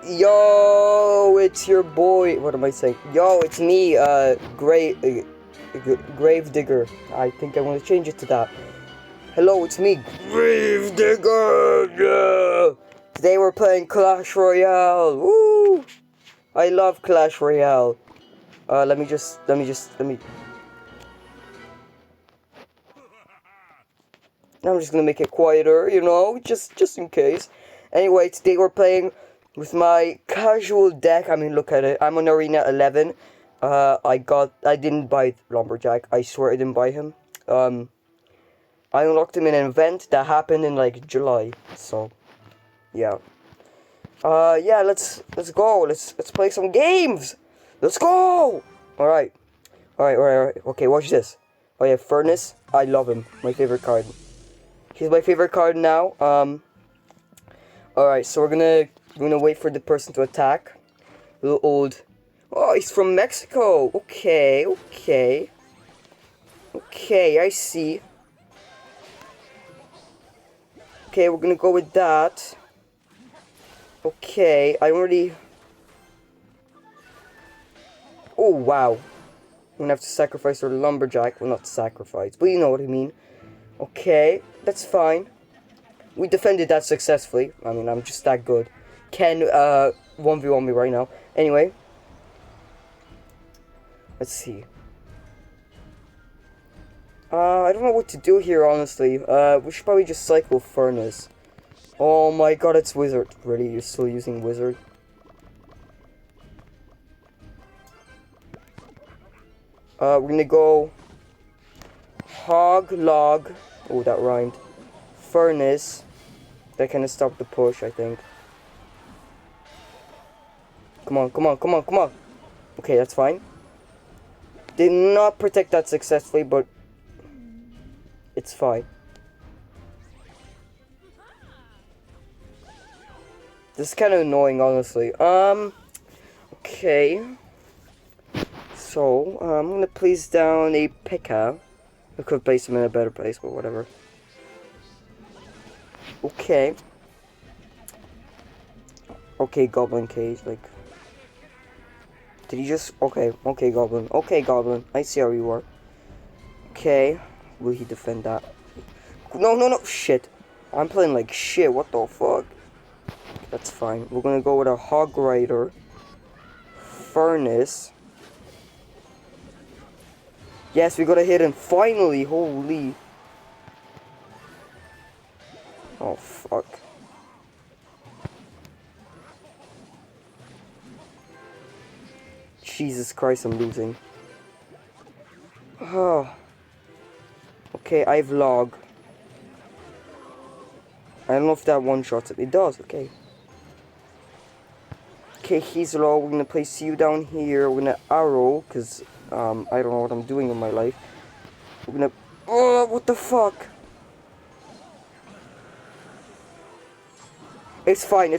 Yo, it's your boy. What am I saying? Yo, it's me, Grave Digger. I think I want to change it to that. Hello, it's me, Grave Digger. Yeah. Today we're playing Clash Royale. Woo! I love Clash Royale. Let me. I'm just gonna make it quieter, you know, just in case. Anyway, today we're playing with my casual deck. I mean, look at it. I'm on Arena 11. I didn't buy Lumberjack. I swear I didn't buy him. I unlocked him in an event that happened in like July. So, yeah. Yeah. Let's go. Let's play some games. Let's go. All right. Okay, watch this. Oh yeah, Furnace. I love him. My favorite card. He's my favorite card now. Alright, so we're gonna wait for the person to attack. A little old. Oh, he's from Mexico. Okay. Okay, I see. Okay, we're gonna go with that. Okay, I already. Oh wow. I'm gonna have to sacrifice our lumberjack. Well, not sacrifice, but you know what I mean. Okay, that's fine. We defended that successfully. I mean, I'm just that good. Ken, 1v1 me right now. Anyway. Let's see. I don't know what to do here, honestly. We should probably just cycle Furnace. Oh my god, it's Wizard. Really? You're still using Wizard? We're gonna go... Hog, Log. Oh, that rhymed. Furnace. That kind of stopped the push, I think. Come on. Okay, that's fine. Did not protect that successfully, but it's fine. This is kind of annoying, honestly. Okay. So, I'm gonna place down a P.E.K.K.A. I could place him in a better place, but whatever. Okay. Okay, Goblin Cage, like... Did he just... Okay, Goblin. Okay, Goblin. I see how you are. Okay. Will he defend that? No. Shit. I'm playing like shit. What the fuck? That's fine. We're gonna go with a Hog Rider. Furnace. Yes, we got a hit and finally. Holy. Oh, fuck. Jesus Christ, I'm losing. Oh. Okay, I have Log. I don't know if that one-shots it. It does, okay. Okay, he's low. We're gonna place you down here. We're gonna arrow, because, I don't know what I'm doing in my life. We're gonna... Oh, what the fuck? It's fine.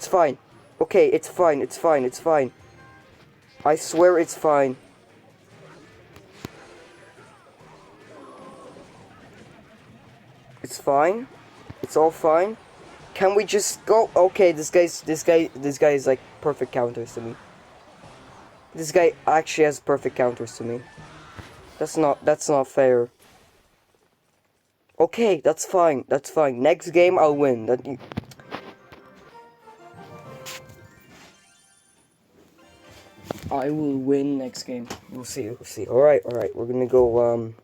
Okay, it's fine. I swear it's fine. It's fine. It's all fine. Can we just go? Okay, this guy is like perfect counters to me. This guy actually has perfect counters to me. That's not fair. Okay, that's fine. Next game I'll win. I will win next game. We'll see. Alright. We're gonna go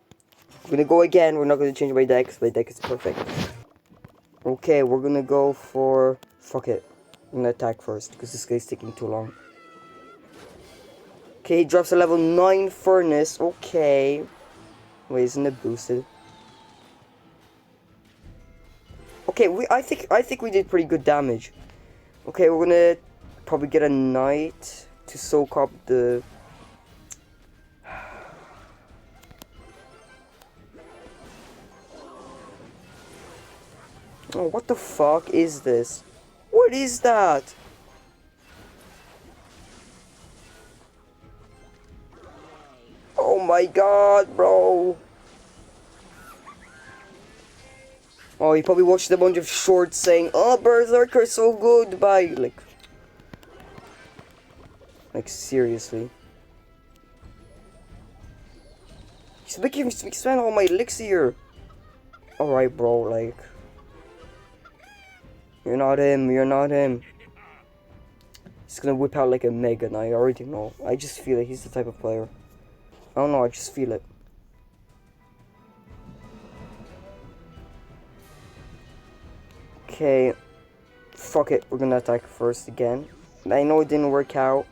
again. We're not gonna change my deck, 'cause my deck is perfect. Okay, we're gonna go for... Fuck it. I'm gonna attack first, because this guy's taking too long. Okay, he drops a level 9 Furnace. Okay. Wait, isn't it boosted? Okay, I think we did pretty good damage. Okay, we're gonna probably get a Knight to soak up the... Oh, what the fuck is this? What is that? Oh my god, bro. Oh, he probably watched a bunch of shorts saying, "Oh, Berserker's so good," by like... Like, seriously. He's making me spend all my elixir. Alright, bro, like... You're not him, you're not him. He's gonna whip out like a Mega, and I already know. I just feel it, he's the type of player. I don't know, I just feel it. Okay. Fuck it, we're gonna attack first again. I know it didn't work out.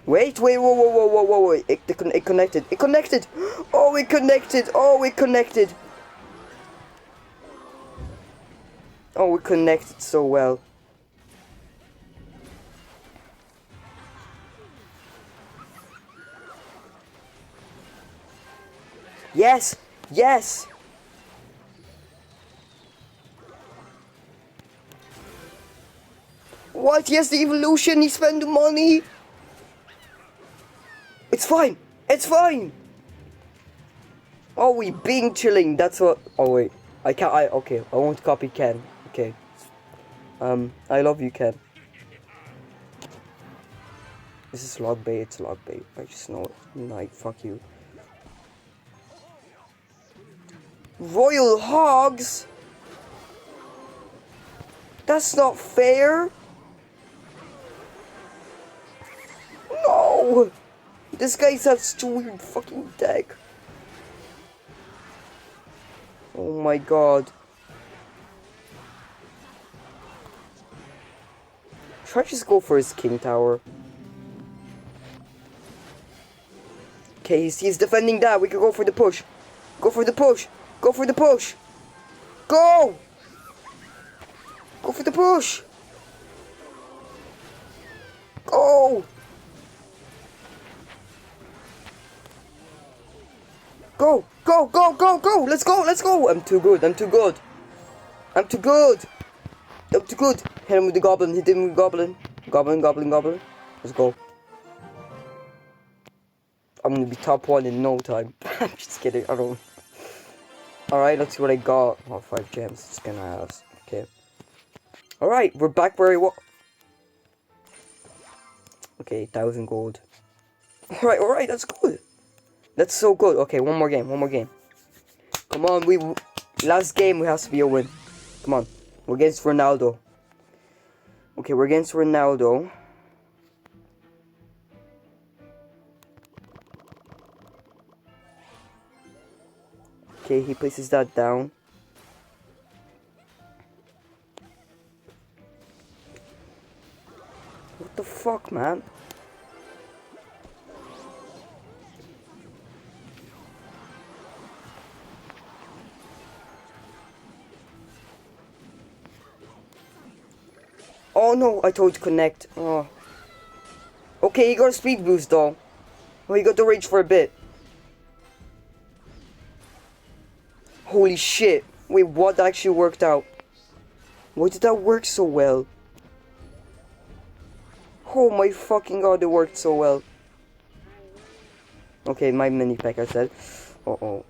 Wait, whoa, it connected. It connected! Oh, it connected! Oh, it connected! Oh, it connected so well. Yes! Yes! What? Yes, the evolution, he spent the money! It's fine! It's fine! Oh, we being chilling, that's what... Oh, wait. Okay, I won't copy Ken. Okay. I love you, Ken. This is log bait, it's log bait. I just know it. Like, fuck you. Royal Hogs? That's not fair! No! This guy's have such a weird fucking deck. Oh my god. Should I just go for his king tower? Okay, he's defending that. We can go for the push. Go for the push. Go for the push. Go! Go for the push. Go! Go! Go! Go! Go! Go! Let's go! Let's go! I'm too good. I'm too good. I'm too good. I'm too good. Hit him with the goblin. Hit him with the goblin. Goblin, goblin, goblin. Let's go. I'm gonna be top 1 in no time. I'm just kidding. I don't. Alright, let's see what I got. Oh, 5 gems. It's gonna ask. Okay. Alright, we're back where I was. Okay, 1,000 gold. Alright, that's good. That's so good. Okay, one more game. Come on, last game we have to be a win. Come on. We're against Ronaldo. Okay, we're against Ronaldo. Okay, he places that down. What the fuck, man? Oh no, I told you to connect. Oh. Okay, he got a speed boost though. Oh, he got the rage for a bit. Holy shit. Wait, what actually worked out? Why did that work so well? Oh my fucking god, it worked so well. Okay, my mini pack, I said. Uh-oh.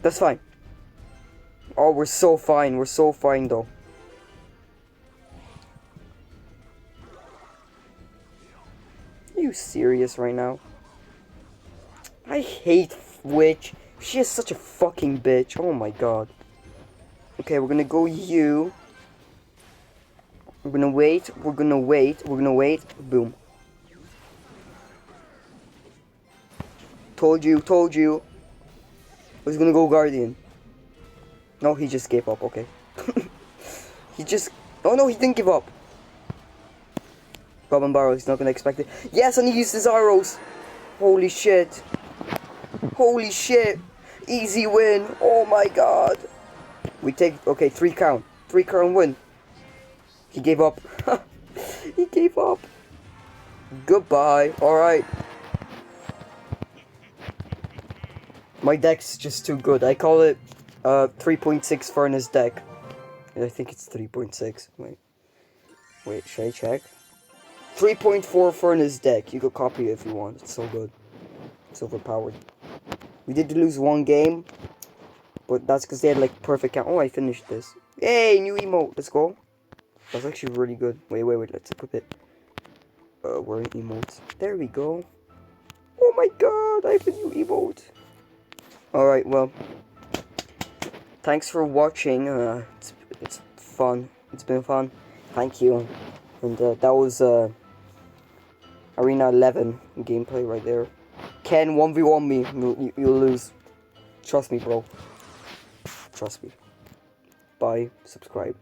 That's fine. Oh, we're so fine. We're so fine, though. Are you serious right now? I hate Witch. She is such a fucking bitch. Oh my god. Okay, we're gonna go you. We're gonna wait. Boom. Told you. I was gonna go Guardian. No, he just gave up, okay. Oh no, he didn't give up. Goblin Barrow, he's not gonna expect it. Yes, and he used his arrows. Holy shit. Easy win. Oh my god. We take, okay, 3 count. 3 count win. He gave up. He gave up. Goodbye. Alright. My deck's just too good. I call it 3.6 furnace deck. I think it's 3.6. Wait, should I check? 3.4 furnace deck. You can copy it if you want. It's so good. It's overpowered. We did lose one game, but that's because they had like perfect count. Oh, I finished this. Hey, new emote. Let's go. That's actually really good. Wait. Let's equip it. Where are emotes? There we go. Oh my god, I have a new emote. Alright, well. Thanks for watching. It's fun. It's been fun. Thank you. And that was Arena 11 gameplay right there. Ken 1v1 me. You'll lose. Trust me, bro. Trust me. Bye. Subscribe.